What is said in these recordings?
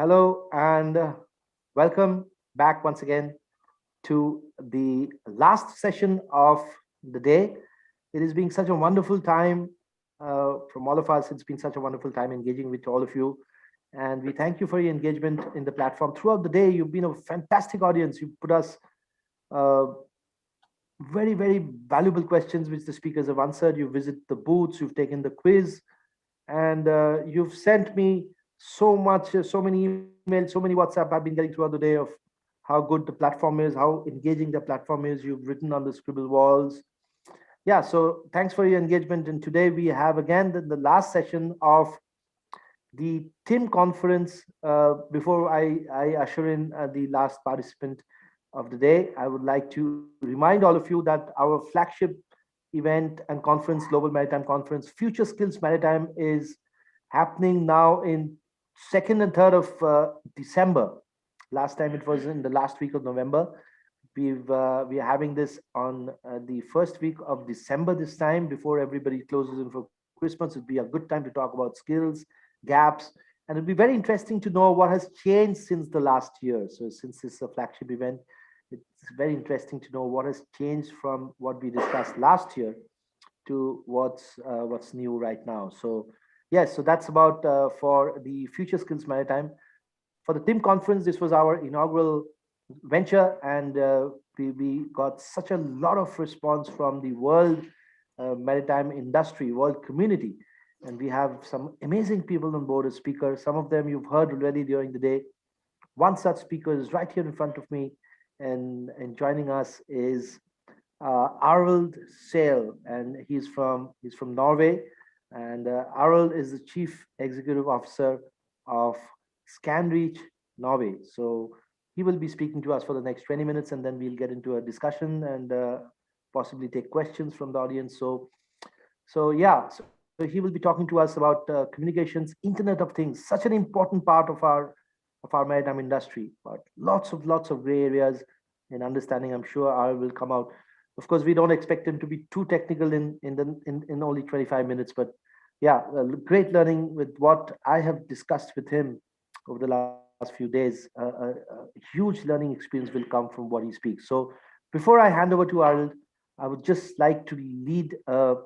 Hello and welcome back once again to the last session of the day. It has been such a wonderful time from all of us. It's been such a wonderful time engaging with all of you. And we thank you for your engagement in the platform. Throughout the day, you've been a fantastic audience. You've put us uh, very, very valuable questions which the speakers have answered. You visit the booths, you've taken the quiz, and you've sent me so many emails, so many WhatsApp I've been getting throughout the day of how good the platform is, how engaging the platform is. You've written on the scribble walls. Yeah, so thanks for your engagement. And today we have again the last session of the TIM conference. Before I usher in the last participant of the day, I would like to remind all of you that our flagship event and conference, Global Maritime Conference, Future Skills Maritime, is happening now in 2nd and 3rd of December. Last time it was in the last week of November. We are having this on the first week of December this time, before everybody closes in for Christmas. It'd be a good time to talk about skills, gaps, and it'd be very interesting to know what has changed since the last year. So since this is a flagship event, it's very interesting to know what has changed from what we discussed last year to what's new right now. So yes, so that's about for the Future Skills Maritime. For the TIM conference, this was our inaugural venture, and we got such a lot of response from the world maritime industry, world community, and we have some amazing people on board as speakers. Some of them you've heard already during the day. One such speaker is right here in front of me, and joining us is Arild Sæle, and he's from Norway, and Arild is the Chief Executive Officer of ScanReach Norway. So he will be speaking to us for the next 20 minutes, and then we'll get into a discussion and possibly take questions from the audience. So yeah, so he will be talking to us about communications, Internet of Things, such an important part of our maritime industry, but lots of gray areas in understanding. I'm sure I will come out. Of course, we don't expect him to be too technical in only 25 minutes, but yeah, great learning with what I have discussed with him over the last few days. A huge learning experience will come from what he speaks. So before I hand over to Arild, I would just like to lead a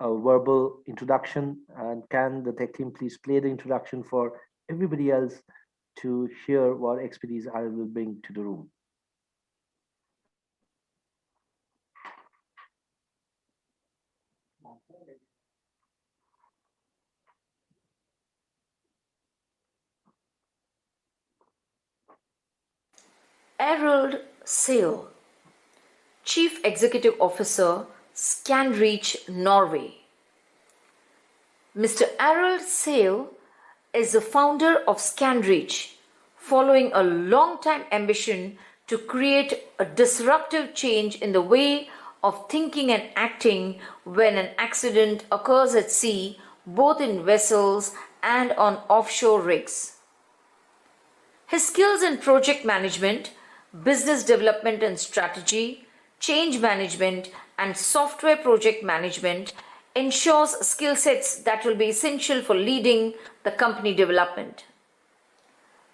verbal introduction, and can the tech team please play the introduction for everybody else to hear what expertise Arild will bring to the room. Arild Sæle, Chief Executive Officer, ScanReach Norway. Mr. Arild Sæle is the founder of ScanReach, following a long-time ambition to create a disruptive change in the way of thinking and acting when an accident occurs at sea, both in vessels and on offshore rigs. His skills in project management, business development and strategy, change management, and software project management ensures skill sets that will be essential for leading the company development.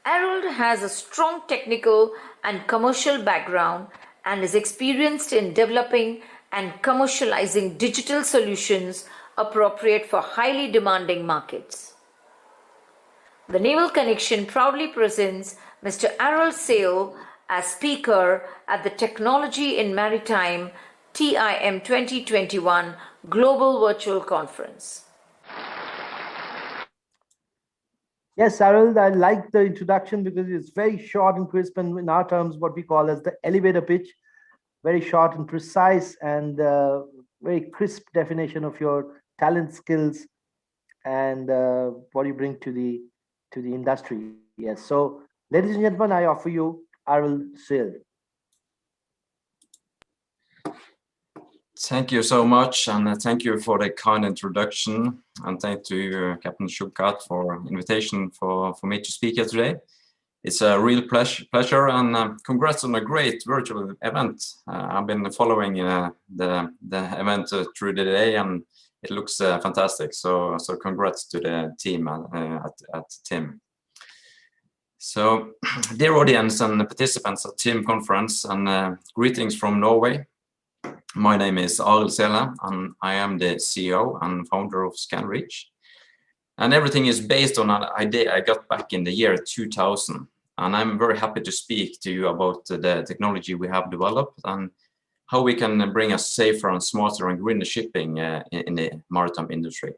Arild has a strong technical and commercial background and is experienced in developing and commercializing digital solutions appropriate for highly demanding markets. The Naval Connection proudly presents Mr. Arild Sæle as speaker at the Technology in Maritime TIM 2021 Global Virtual Conference. Yes, Arild, I like the introduction because it's very short and crisp, and in our terms, what we call as the elevator pitch, very short and precise, and very crisp definition of your talent, skills, and what you bring to the industry. Yes. So, ladies and gentlemen, I offer you Arild Sæle. Thank you so much, and thank you for the kind introduction, and thank you, Captain Shukat, for invitation for me to speak here today. It's a real pleasure, and congrats on a great virtual event. I've been following the event through the day, and it looks fantastic. So congrats to the team at TIM. So, dear audience and participants at TIM conference, and greetings from Norway. My name is Arild Sæle, and I am the CEO and founder of ScanReach. And everything is based on an idea I got back in the year 2000. And I'm very happy to speak to you about the technology we have developed and how we can bring a safer and smarter and greener shipping in the maritime industry.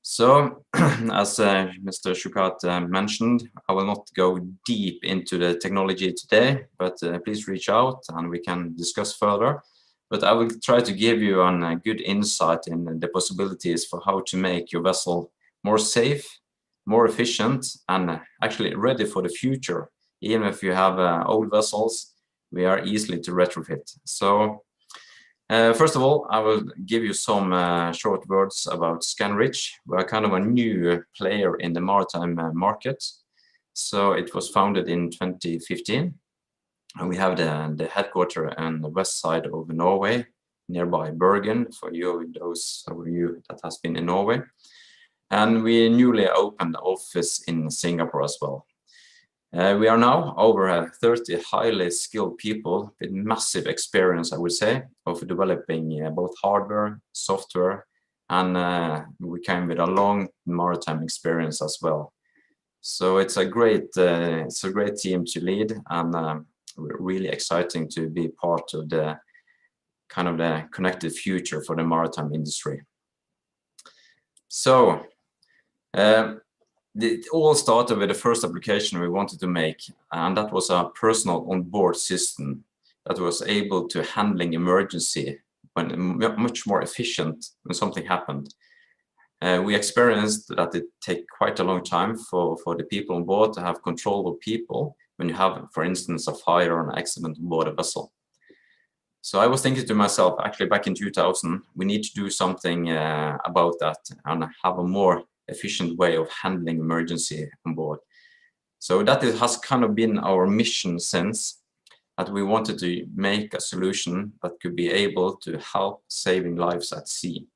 So, as Mr. Shukat mentioned, I will not go deep into the technology today, but please reach out and we can discuss further. But I will try to give you a good insight in the possibilities for how to make your vessel more safe, more efficient, and actually ready for the future. Even if you have old vessels, we are easily to retrofit. So, first of all, I will give you some short words about ScanReach. We're kind of a new player in the maritime market. So it was founded in 2015. And we have the headquarters on the west side of Norway, nearby Bergen, for those of you that has been in Norway. And we newly opened the office in Singapore as well. We are now over 30 highly skilled people with massive experience, I would say, of developing both hardware, software, and we came with a long maritime experience as well. So it's a great team to lead, and really exciting to be part of the kind of the connected future for the maritime industry. So. It all started with the first application we wanted to make, and that was a personal onboard system that was able to handling emergency when much more efficient when something happened. We experienced that it take quite a long time for the people on board to have control of people when you have, for instance, a fire or an accident on board a vessel. So I was thinking to myself, actually back in 2000, we need to do something about that and have a more efficient way of handling emergency on board. So that has kind of been our mission since, that we wanted to make a solution that could be able to help saving lives at sea.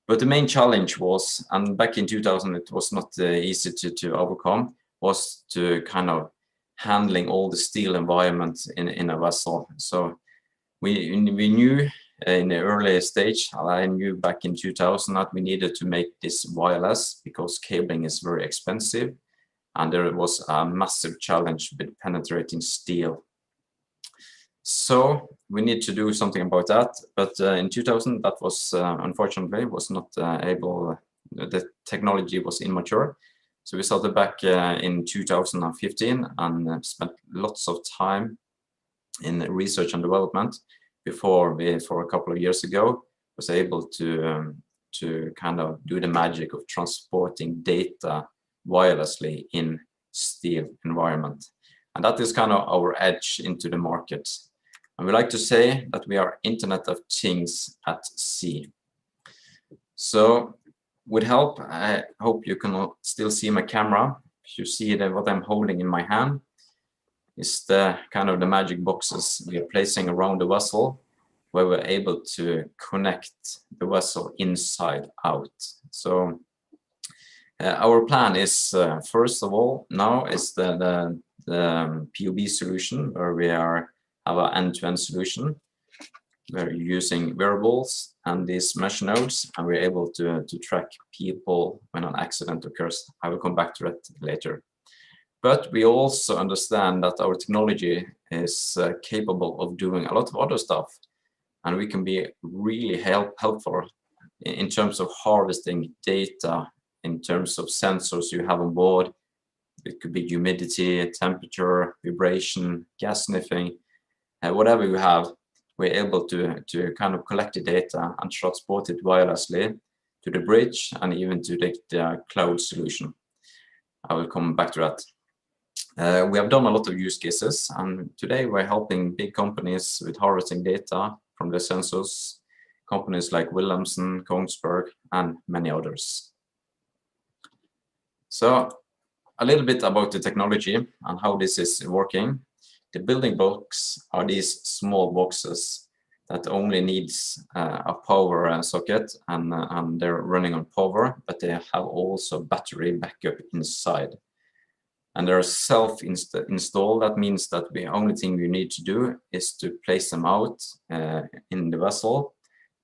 But the main challenge was, and back in 2000 it was not easy to overcome, was to kind of handling all the steel environment in a vessel. So we knew in the early stage, I knew back in 2000 that we needed to make this wireless because cabling is very expensive, and there was a massive challenge with penetrating steel. So we need to do something about that, but in 2000 that was unfortunately was not able, the technology was immature. So we started back in 2015 and spent lots of time in research and development before we, for a couple of years ago, was able to kind of do the magic of transporting data wirelessly in steel environment. And that is kind of our edge into the market. And we like to say that we are Internet of Things at sea. So with help, I hope you can still see my camera. If you see what I'm holding in my hand, is the kind of the magic boxes we are placing around the vessel, where we're able to connect the vessel inside out. So our plan is, first of all, now is the POB solution, where we have an end-to-end solution. We're using wearables and these mesh nodes, and we're able to track people when an accident occurs. I will come back to that later. But we also understand that our technology is capable of doing a lot of other stuff, and we can be really helpful in terms of harvesting data, in terms of sensors you have on board. It could be humidity, temperature, vibration, gas sniffing, whatever you have. We're able to kind of collect the data and transport it wirelessly to the bridge and even to the cloud solution. I will come back to that. We have done a lot of use cases, and today we're helping big companies with harvesting data from the sensors, companies like Wilhelmsen, Kongsberg, and many others. So a little bit about the technology and how this is working. The building blocks are these small boxes that only needs a power socket, and they're running on power, but they have also battery backup inside. And they're self-install. That means that the only thing you need to do is to place them out in the vessel,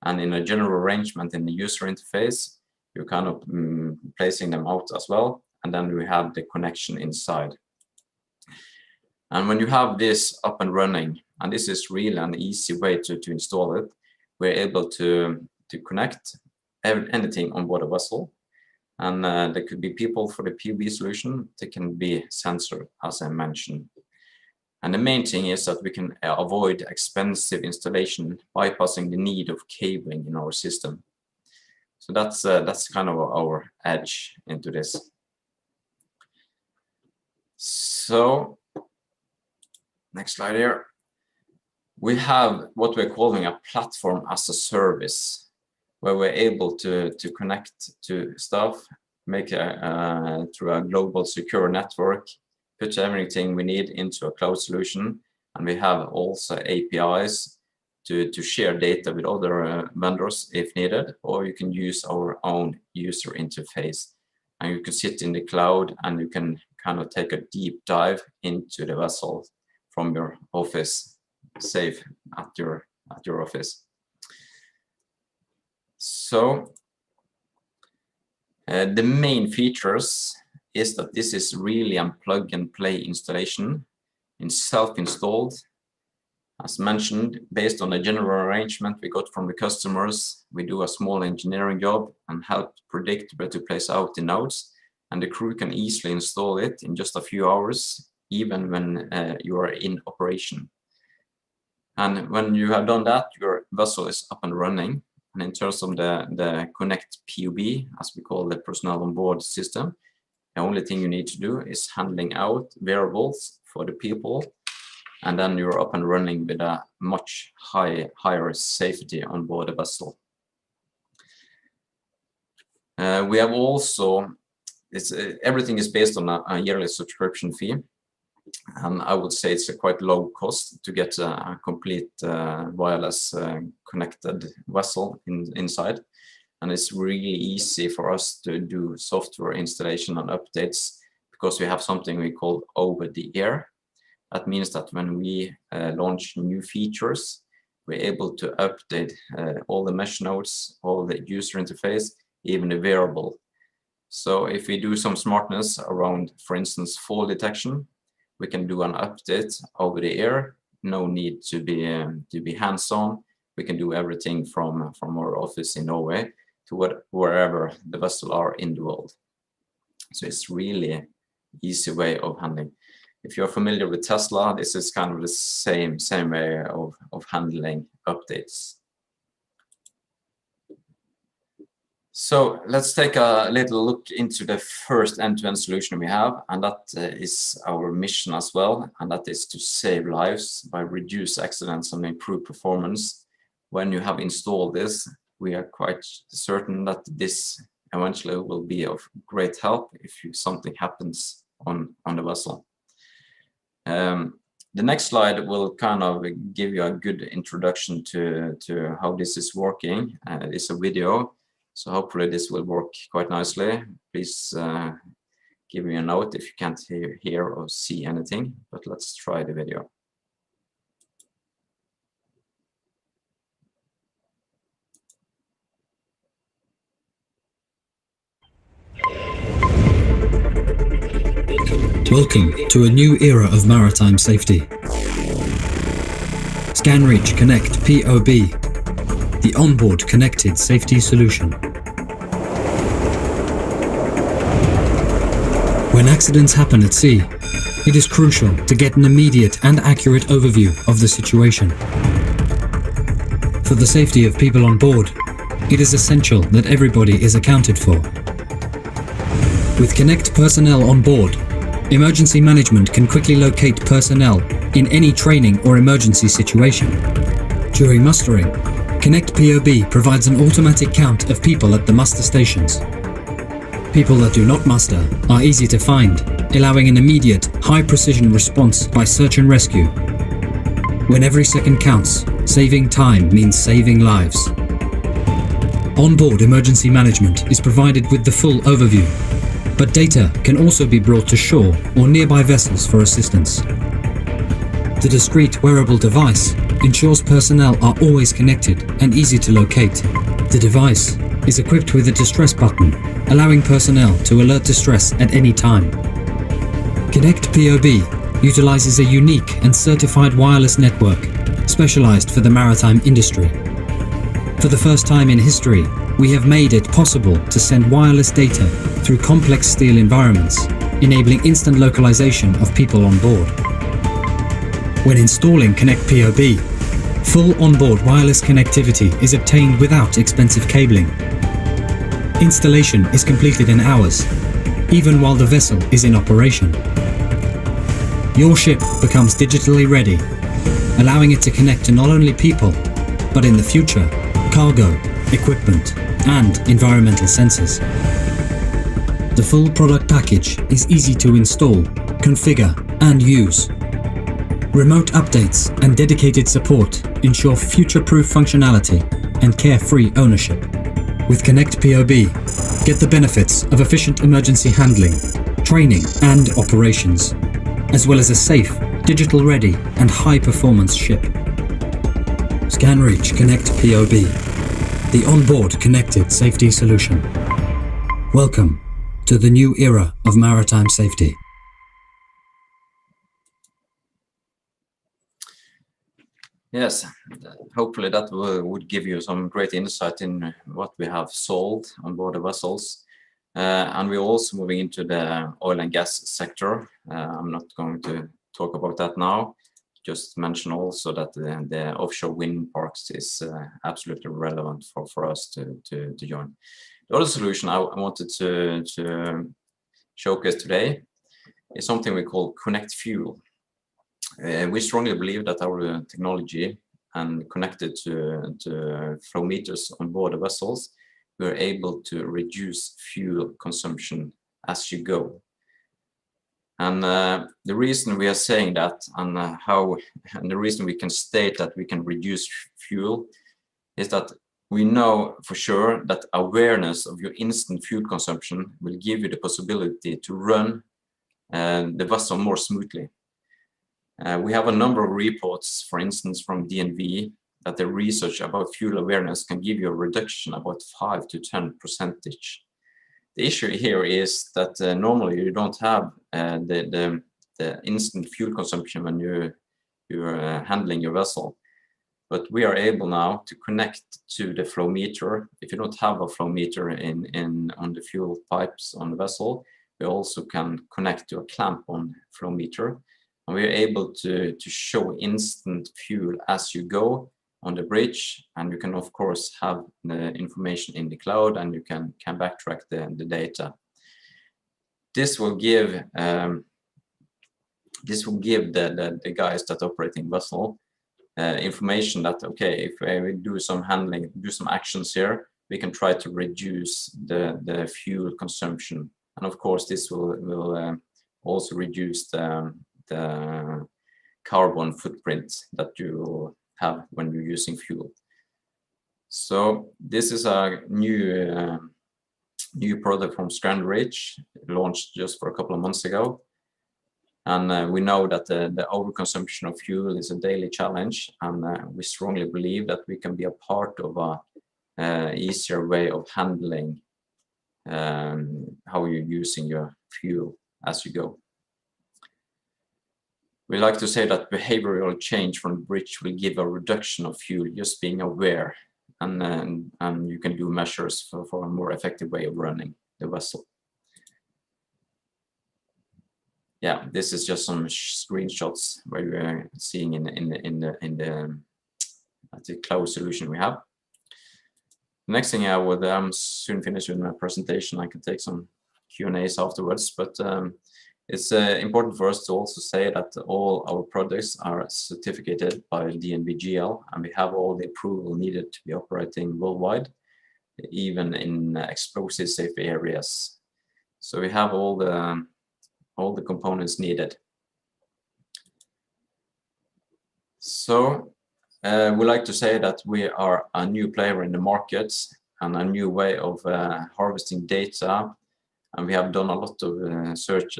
and in a general arrangement in the user interface, you're kind of placing them out as well, and then we have the connection inside. And when you have this up and running, and this is really an easy way to install it, we're able to connect anything on board a vessel. And there could be people for the POB solution. There can be sensor, as I mentioned. And the main thing is that we can avoid expensive installation, bypassing the need of cabling in our system. So that's kind of our edge into this. So next slide here. We have what we're calling a platform as a service, where we're able to connect to stuff, make through a global secure network, put everything we need into a cloud solution, and we have also APIs to share data with other vendors if needed, or you can use our own user interface, and you can sit in the cloud and you can kind of take a deep dive into the vessel from your office, safe at your office. So the main features is that this is really a plug and play installation in self-installed. As mentioned, based on the general arrangement we got from the customers, we do a small engineering job and help predict where to place out the nodes, and the crew can easily install it in just a few hours, even when you are in operation. And when you have done that, your vessel is up and running. And in terms of the Connect POB, as we call the personnel on board system, the only thing you need to do is handling out variables for the people, and then you're up and running with a much higher safety on board the vessel. We have also, everything is based on a yearly subscription fee, and I would say it's a quite low cost to get a complete wireless connected vessel inside. And it's really easy for us to do software installation and updates because we have something we call over the air. That means that when we launch new features, we're able to update all the mesh nodes, all the user interface, even the variable. So if we do some smartness around, for instance, fall detection, we can do an update over the air. No need to be hands-on. We can do everything from our office in Norway to wherever the vessel are in the world. So it's really easy way of handling. If you're familiar with Tesla, this is kind of the same way of handling updates. So let's take a little look into the first end-to-end solution we have, and that is our mission as well, and that is to save lives by reduce accidents and improve performance. When you have installed this, we are quite certain that this eventually will be of great help if something happens on the vessel. The next slide will kind of give you a good introduction to how this is working. It's a video, so hopefully this will work quite nicely. Please give me a note if you can't hear or see anything, but let's try the video. Welcome to a new era of maritime safety. ScanReach Connect POB, the onboard connected safety solution. When accidents happen at sea, it is crucial to get an immediate and accurate overview of the situation. For the safety of people on board, it is essential that everybody is accounted for. With Connect personnel on board, emergency management can quickly locate personnel in any training or emergency situation. During mustering, Connect POB provides an automatic count of people at the muster stations. People that do not muster are easy to find, allowing an immediate, high-precision response by search and rescue. When every second counts, saving time means saving lives. Onboard emergency management is provided with the full overview. but data can also be brought to shore or nearby vessels for assistance. The discrete wearable device ensures personnel are always connected and easy to locate. The device is equipped with a distress button, allowing personnel to alert distress at any time. Connect POB utilizes a unique and certified wireless network specialized for the maritime industry. For the first time in history, we have made it possible to send wireless data through complex steel environments, enabling instant localization of people on board. When installing Connect POB, full onboard wireless connectivity is obtained without expensive cabling. Installation is completed in hours, even while the vessel is in operation. Your ship becomes digitally ready, allowing it to connect to not only people, but in the future, cargo, equipment, and environmental sensors. The full product package is easy to install, configure, and use. Remote updates and dedicated support ensure future-proof functionality and carefree ownership. With Connect POB, get the benefits of efficient emergency handling, training, and operations, as well as a safe, digital-ready, and high-performance ship. ScanReach Connect POB, the onboard connected safety solution. Welcome to the new era of maritime safety. Yes, hopefully that would give you some great insight in what we have sold on board the vessels. And we're also moving into the oil and gas sector. I'm not going to talk about that now. Just mention also that the offshore wind parks is absolutely relevant for us to join. The other solution I wanted to showcase today is something we call Connect Fuel. We strongly believe that our technology and connected to flow meters on board the vessels, we're able to reduce fuel consumption as you go. And the reason we are saying that and the reason we can state that we can reduce fuel is that we know for sure that awareness of your instant fuel consumption will give you the possibility to run the vessel more smoothly. We have a number of reports, for instance, from DNV, that the research about fuel awareness can give you a reduction about 5 to 10%. The issue here is that normally you don't have the instant fuel consumption when you're handling your vessel. But we are able now to connect to the flow meter. If you don't have a flow meter on the fuel pipes on the vessel, we also can connect to a clamp on flow meter. And we are able to show instant fuel as you go on the bridge, and you can of course have the information in the cloud, and you can backtrack the data. This will give the guys that operating vessel information that okay, if we do some handling, do some actions here, we can try to reduce the fuel consumption, and of course this will also reduce the carbon footprint that you have when you're using fuel. So this is a new product from ScanReach, launched just for a couple of months ago, and we know that the overconsumption of fuel is a daily challenge, and we strongly believe that we can be a part of a easier way of handling how you're using your fuel as you go. We like to say that behavioral change from the bridge will give a reduction of fuel, just being aware, and you can do measures for a more effective way of running the vessel. Yeah, this is just some screenshots where you're seeing in the cloud solution we have. Next thing I'm soon finished with my presentation. I can take some Q&As afterwards, but it's important for us to also say that all our products are certificated by DNV, and we have all the approval needed to be operating worldwide, even in explosive safe areas. So we have all the components needed. So we like to say that we are a new player in the market and a new way of harvesting data and we have done a lot of search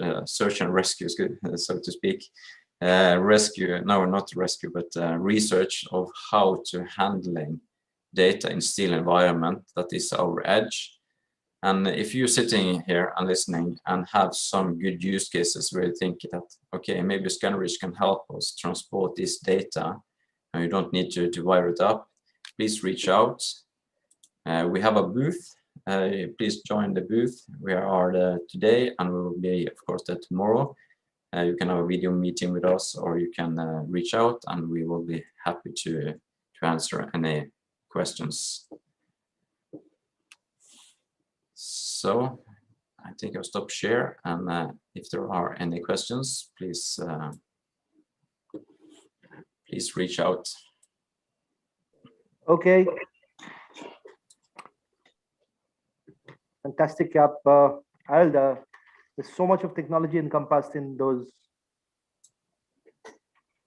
and rescue, so to speak. Research of how to handling data in still environment. That is our edge. And if you're sitting here and listening and have some good use cases where you think that, okay, maybe ScanReach can help us transport this data and you don't need to wire it up, please reach out. We have a booth. Please join the booth. We are today, and we will be, of course, there tomorrow. You can have a video meeting with us, or you can reach out, and we will be happy to answer any questions. So I think I'll stop share, and if there are any questions, please reach out. Okay. Fantastic, Arild. There's so much of technology encompassed in those.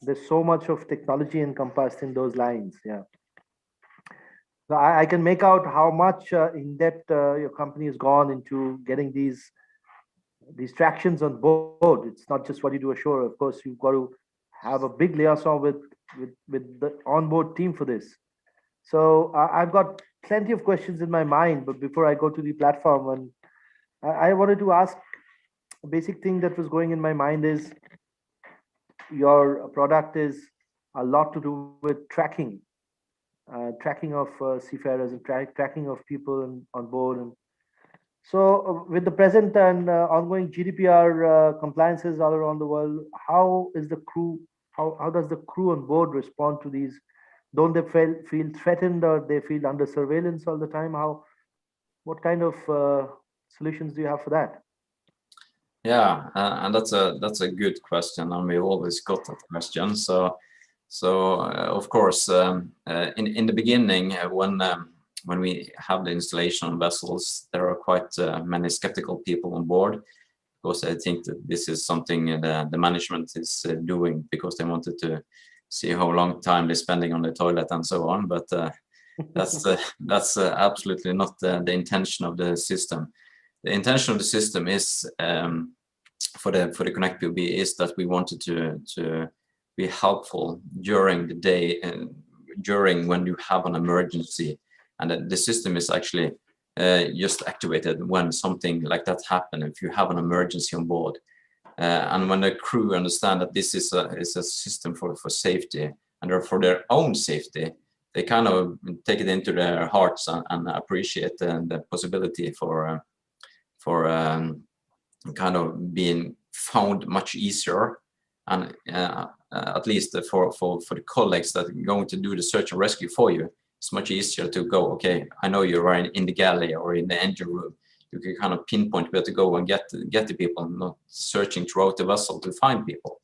There's so much of technology encompassed in those lines. Yeah. So I can make out how much in depth your company has gone into getting these tractions on board. It's not just what you do ashore. Of course, you've got to have a big liaison with the onboard team for this. So I've got plenty of questions in my mind, but before I go to the platform, and I wanted to ask, a basic thing that was going in my mind is your product is a lot to do with tracking of seafarers and tracking of people on board. And so with the present and ongoing GDPR compliances all around the world, how is the crew, how does the crew on board respond to these? Don't they feel threatened, or they feel under surveillance all the time? What kind of solutions do you have for that? Yeah, and that's a good question, and we always got that question. So of course, in the beginning, when we have the installation on vessels, there are quite many skeptical people on board, because I think that this is something the management is doing because they wanted to see how long time they're spending on the toilet and so on. But that's absolutely not the intention of the system. The intention of the system is for the Connect POB is that we wanted to be helpful during the day and during when you have an emergency, and the system is actually just activated when something like that happens, if you have an emergency on board. And when the crew understand that this is a system for safety and for their own safety, they kind of take it into their hearts and appreciate the possibility for kind of being found much easier. And at least for the colleagues that are going to do the search and rescue for you, it's much easier to go, okay, I know you're right in the galley or in the engine room. You can kind of pinpoint where to go and get the people, not searching throughout the vessel to find people.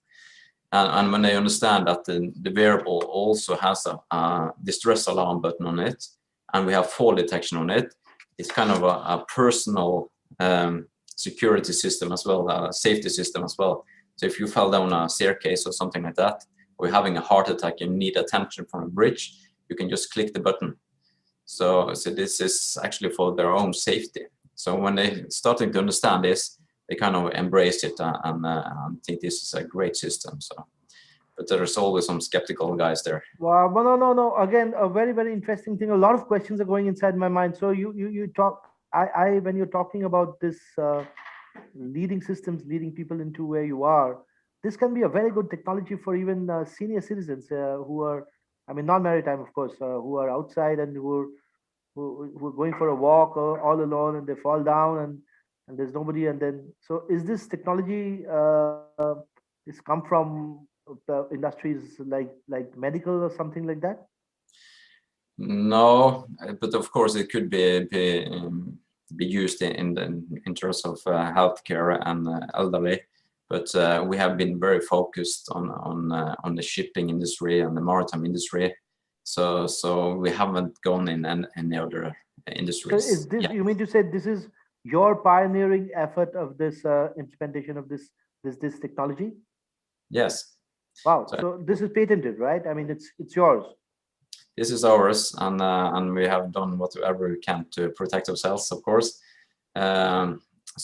And when they understand that the wearable also has a distress alarm button on it, and we have fall detection on it, it's kind of a personal security system as well, a safety system as well. So if you fell down a staircase or something like that, or you're having a heart attack and need attention from a bridge, you can just click the button. So this is actually for their own safety. So when they're starting to understand this, they kind of embrace it and think this is a great system. So, but there's always some skeptical guys there. Wow, no. Again, a very, very interesting thing. A lot of questions are going inside my mind. So you talk, when you're talking about this leading systems, leading people into where you are, this can be a very good technology for even senior citizens who are, I mean, non-maritime, of course, who are outside and who are going for a walk all alone, and they fall down and there's nobody. And then, so is this technology is come from industries like medical or something like that? No, but of course it could be used in terms of healthcare and elderly. But we have been very focused on the shipping industry and the maritime industry. So we haven't gone in any other industries. So is this, you mean to say this is your pioneering effort of this implementation of this technology? Yes. Wow. So this is patented, right? I mean, it's yours. This is ours, and we have done whatever we can to protect ourselves, of course.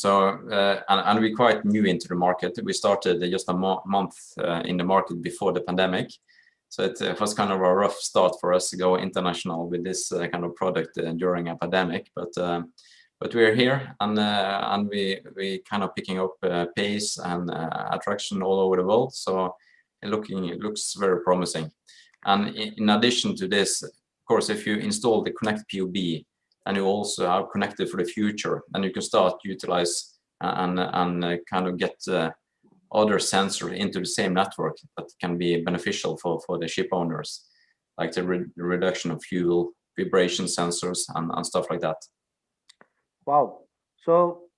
And we're quite new into the market. We started just a month in the market before the pandemic. So it was kind of a rough start for us to go international with this kind of product during a pandemic. But we're here, and we kind of picking up pace and attraction all over the world. So it looks very promising. And in addition to this, of course, if you install the Connect POB, and you also are connected for the future, and you can start utilize and kind of get other sensors into the same network that can be beneficial for the ship owners, like the reduction of fuel, vibration sensors, and stuff like that. Wow. So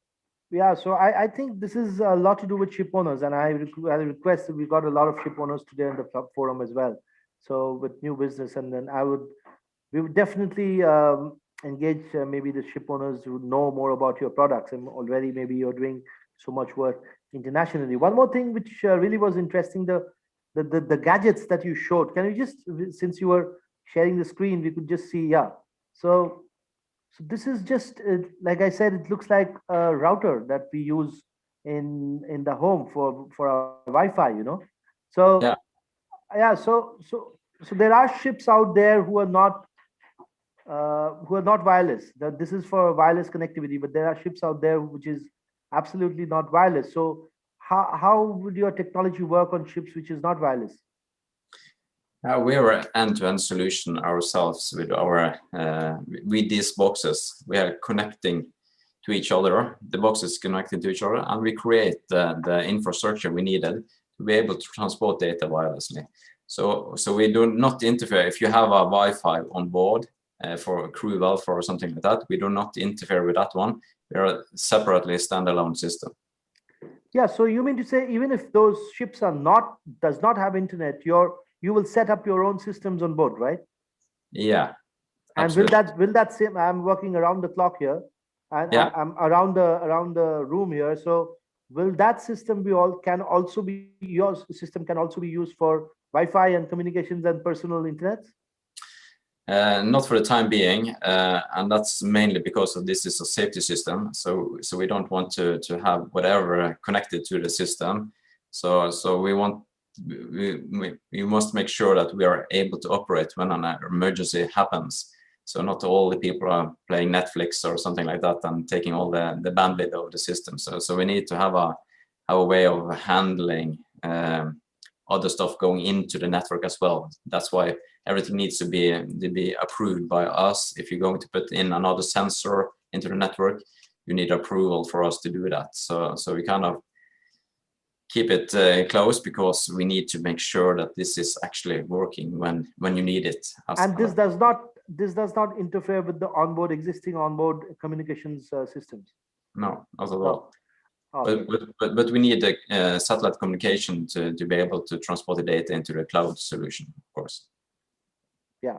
yeah, so I think this is a lot to do with ship owners, and I request we got a lot of ship owners today in the club forum as well. So with new business, and then we would definitely engage maybe the ship owners who know more about your products, and already maybe you're doing so much work internationally. One more thing which really was interesting, the gadgets that you showed. Can you just, since you were sharing the screen, we could just see, yeah. So this is just like I said, it looks like a router that we use in the home for our Wi-Fi, you know. So yeah, so there are ships out there who are not wireless. This is for wireless connectivity, but there are ships out there which is absolutely not wireless. So how would your technology work on ships which is not wireless? We are an end-to-end solution ourselves with our with these boxes. We are connecting to each other. The boxes connecting to each other, and we create the infrastructure we needed to be able to transport data wirelessly. So we do not interfere. If you have a Wi-Fi on board for a crew welfare or something like that, we do not interfere with that one. We are a separately standalone system. Yeah. So you mean to say even if those ships does not have internet, you will set up your own systems on board, right? Yeah. And absolutely. will that same? I'm working around the clock here, and Yeah. I'm around the room here. So will that system your system can also be used for Wi-Fi and communications and personal internet? Not for the time being, and that's mainly because of this is a safety system. So we don't want to have whatever connected to the system. So we must make sure that we are able to operate when an emergency happens. So not all the people are playing Netflix or something like that and taking all the bandwidth of the system. So we need to have a way of handling other stuff going into the network as well. That's why everything needs to be approved by us. If you're going to put in another sensor into the network, you need approval for us to do that. So we kind of keep it close because we need to make sure that this is actually working when you need it. And this does not interfere with the existing onboard communications systems. No, not at all. Okay. But we need the satellite communication to be able to transport the data into the cloud solution, of course. Yeah,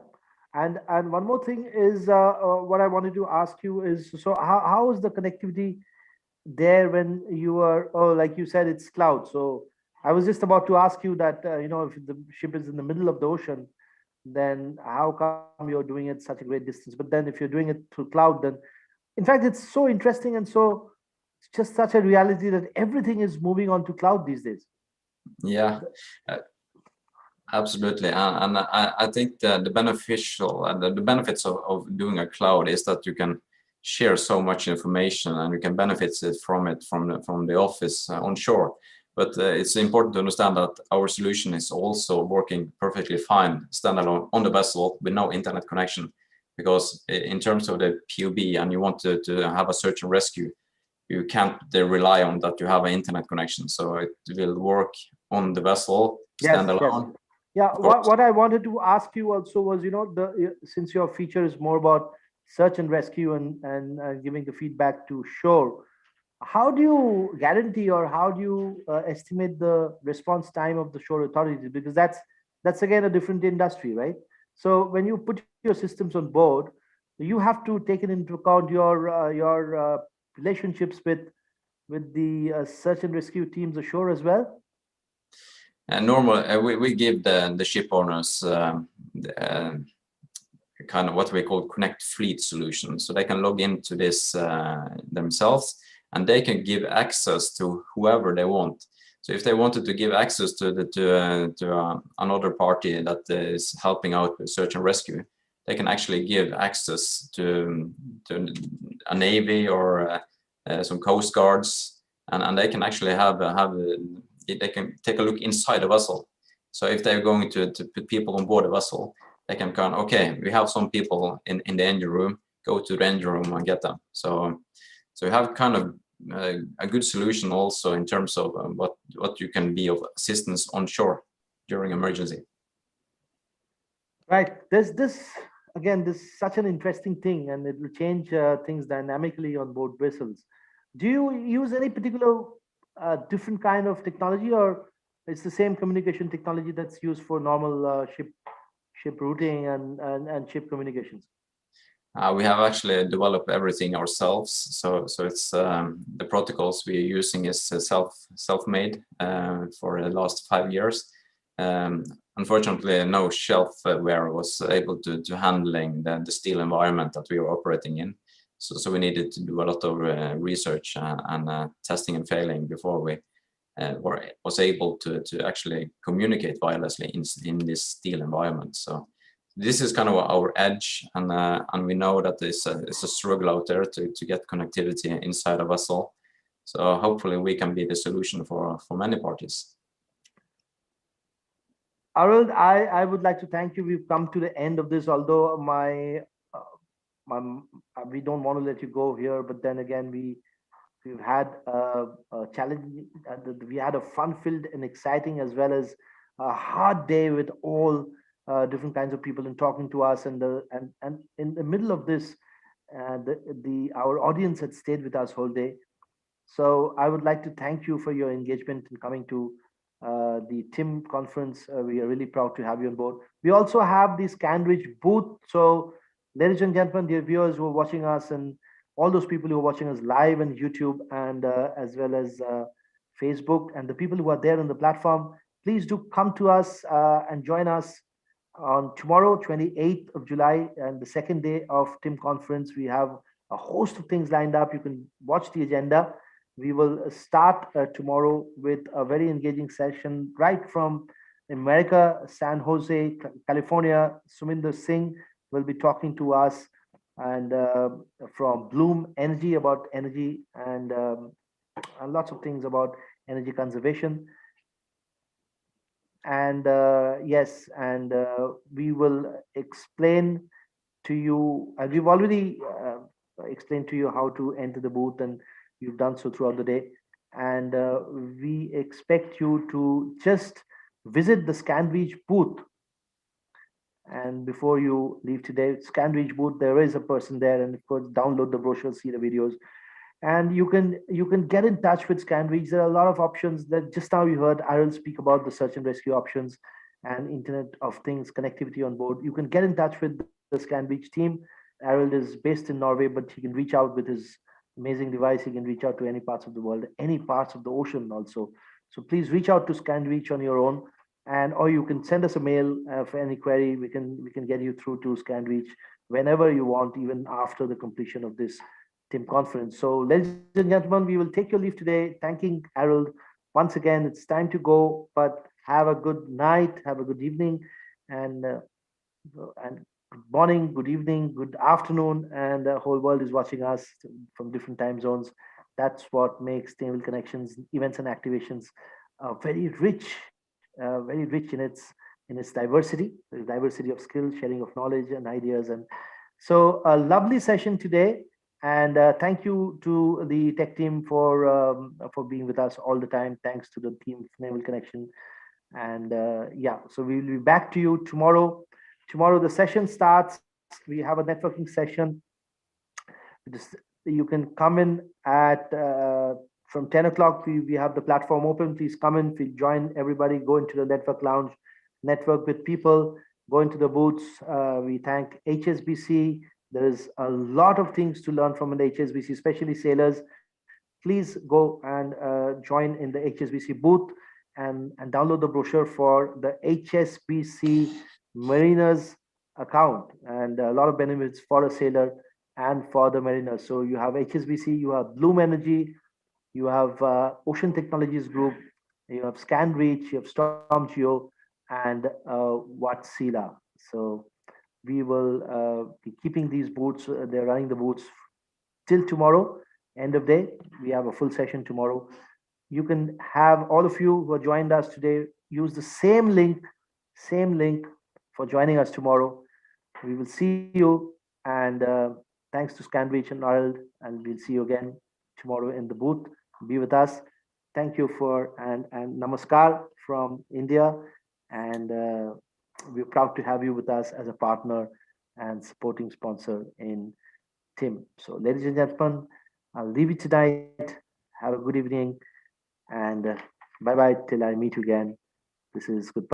and one more thing is what I wanted to ask you is, so how is the connectivity there when you are, like you said, it's cloud. So I was just about to ask you that, if the ship is in the middle of the ocean, then how come you're doing it such a great distance? But then if you're doing it through cloud, then in fact, it's so interesting. And so it's just such a reality that everything is moving on to cloud these days. Yeah, absolutely. And I think the beneficial and the benefits of doing a cloud is that you can share so much information and you can benefit from the office on shore. But it's important to understand that our solution is also working perfectly fine standalone on the vessel with no internet connection, because in terms of the POB and you want to have a search and rescue, you can't rely on that you have an internet connection. So it will work on the vessel standalone. Yes. Yeah, what I wanted to ask you also was, since your feature is more about search and rescue and giving the feedback to shore, how do you guarantee or how do you estimate the response time of the shore authorities? Because that's again a different industry, right? So when you put your systems on board, you have to take it into account your relationships with the search and rescue teams ashore as well. And normally we give the ship owners kind of what we call connect fleet solution, so they can log into this themselves, and they can give access to whoever they want. So if they wanted to give access to another party that is helping out with search and rescue, they can actually give access to a navy or some coast guards, and they can actually they can take a look inside the vessel. So if they're going to put people on board a vessel, they can kind of, okay, we have some people in the engine room, go to the engine room and get them. So we have kind of a good solution also in terms of what you can be of assistance on shore during emergency. Right. This is such an interesting thing, and it will change things dynamically on board vessels. Do you use any particular different kind of technology, or it's the same communication technology that's used for normal ship routing and ship communications? We have actually developed everything ourselves. So it's the protocols we are using is self-made for the last 5 years. Unfortunately, no shelfware was able to handling the steel environment that we were operating in. So we needed to do a lot of research and testing and failing before we was able to actually communicate wirelessly in this steel environment. So this is kind of our edge, and we know that it's a struggle out there to get connectivity inside a vessel. So hopefully we can be the solution for many parties. Arild, I would like to thank you. We've come to the end of this, although we don't want to let you go here, but then again, we've had a challenge. We had a fun-filled and exciting, as well as a hard day with all different kinds of people and talking to us. And in the middle of this, our audience had stayed with us whole day. So I would like to thank you for your engagement in coming to the TIM conference. We are really proud to have you on board. We also have the ScanReach booth. So ladies and gentlemen, dear viewers who are watching us, and all those people who are watching us live on YouTube and as well as Facebook, and the people who are there on the platform, please do come to us and join us on tomorrow, 28th of July, and the second day of TIM conference. We have a host of things lined up. You can watch the agenda. We will start tomorrow with a very engaging session right from America, San Jose, California. Suminder Singh will be talking to us, and from Bloom Energy about energy and lots of things about energy conservation. And yes, and we will explain to you, and we've already explained to you how to enter the booth, and you've done so throughout the day. And we expect you to just visit the ScanReach booth. And before you leave today, ScanReach booth, there is a person there, and of course, download the brochure, see the videos. And you can get in touch with ScanReach. There are a lot of options. That just now you heard Arild speak about the search and rescue options and Internet of Things connectivity on board. You can get in touch with the ScanReach team. Arild is based in Norway, but he can reach out with his amazing device. He can reach out to any parts of the world, any parts of the ocean also. So please reach out to ScanReach on your own, and or you can send us a mail for any query. We can get you through to ScanReach whenever you want, even after the completion of this TIM conference. So ladies and gentlemen, we will take your leave today, thanking Arild once again. It's time to go, but have a good night, have a good evening, and good morning, good evening, good afternoon, and the whole world is watching us from different time zones. That's what makes Naval Connections events and activations very rich in its diversity, the diversity of skills, sharing of knowledge and ideas. And so a lovely session today. And thank you to the tech team for being with us all the time. Thanks to the team of Naval Connection. And yeah, so we will be back to you tomorrow. Tomorrow the session starts. We have a networking session. You can come in at from 10 o'clock. We have the platform open. Please come in. Please join everybody. Go into the network lounge, network with people. Go into the booths. We thank HSBC. There is a lot of things to learn from an HSBC, especially sailors. Please go and join in the HSBC booth and download the brochure for the HSBC Mariners account, and a lot of benefits for a sailor. and for the mariners. So you have HSBC, you have Bloom Energy, you have Ocean Technologies Group, you have ScanReach, you have StormGeo, and Wärtsilä. So we will be keeping these booths. They're running the booths till tomorrow, end of day. We have a full session tomorrow. You can have, all of you who have joined us today, use the same link for joining us tomorrow. We will see you, and thanks to ScanReach and Arild, and we'll see you again tomorrow in the booth. Be with us. Thank you for, and namaskar from India, and we're proud to have you with us as a partner and supporting sponsor in TIM. So ladies and gentlemen, I'll leave you tonight. Have a good evening, and bye-bye till I meet you again. This is goodbye.